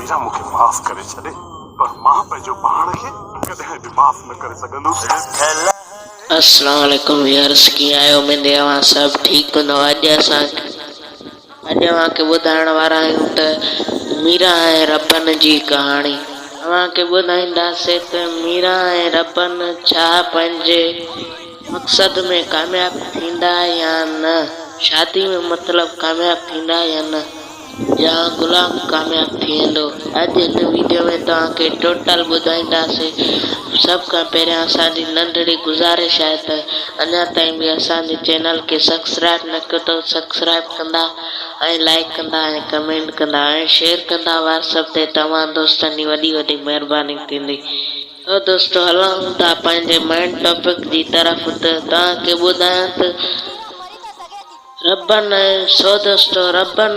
मीरा मुखे माफ़ करे छॾे, पर मां पंहिंजो पाण खे कॾहिं बि माफ़ न करे सघंदुसि। अस्सलाम वालेकुम व्यूअर्स, कीअं आहियो? उम्मीद है तव्हां सभु ठीकु हूंदव। अॼु तव्हांखे ॿुधाइण वारा आहियूं त मीरा ऐं रबन जी कहाणी। तव्हांखे ॿुधाईंदासीं त मीरा ऐं रबन छा पंहिंजे मक़सद में कामयाब थींदा या न, शादी में मतलब कामयाब थींदा या न, या गुलाम कामयाब थी वेंदो। अॼु हिन वीडियो में तव्हांखे टोटल ॿुधाईंदासीं। सब खां पहिरियां असांजी नंढड़ी गुज़ारिश आहे त अञा ताईं बि असांजे चैनल खे सब्सक्राइब न कयो त सब्सक्राइब कंदा ऐं लाइक कंदा ऐं कमेंट कंदा ऐं शेयर कंदा व्हाट्सएप ते। तव्हां दोस्तनि जी वॾी वॾी महिरबानी थींदी। तो दोस्तो हलूं था पंहिंजे मेन टॉपिक जी तरफ़। त तव्हांखे ॿुधायां त रबन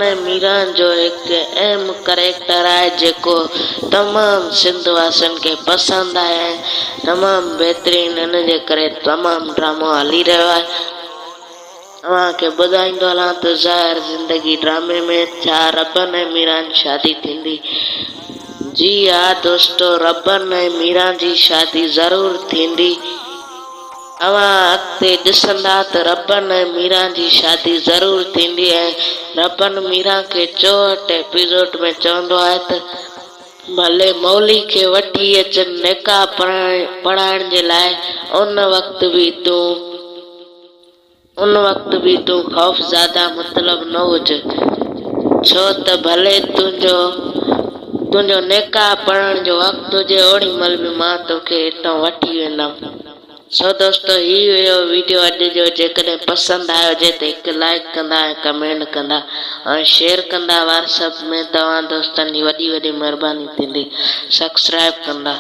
ऐं मीरा जो हिकु अहम करेक्टर आहे जेको तमामु सिंध वासियुनि खे पसंदि आहे ऐं तमामु बहितरीनु। इन जे करे तमामु ड्रामो हली रहियो आहे। तव्हांखे ॿुधाईंदो हलां त ज़ाहिर ज़िंदगी ड्रामे में छा रबन ऐं मीरा जी शादी थींदी। जी हा दोस्तो, रबन ऐं मीरा जी शादी ज़रूरु थींदी। तव्हां अॻिते ॾिसंदा त रबन ऐं मीरा जी शादी ज़रूरु थींदी ऐं रबन मीरा खे 64 एपिसोड में चवंदो आहे त भले मौली खे वठी अचनि निकाह पढ़ाइण जे लाइ। उन वक़्त बि तूं ख़ौफ़ज़ादा मतलब न हुज, छो त भले तुंहिंजो निकाह पढ़ण जो वक़्तु हुजे ओड़ी महिल बि मां तोखे हितां वठी वेंदमि। सो दोस्तो, ही हुयो वीडियो अॼु जो। जेकॾहिं पसंदि आयो हुजे त हिकु लाइक कंदा ऐं कमेंट कंदा ऐं शेयर कंदा व्हाट्सएप में। तव्हां दोस्तनि जी वॾी वॾी महिरबानी थींदी। सब्सक्राइब कंदा।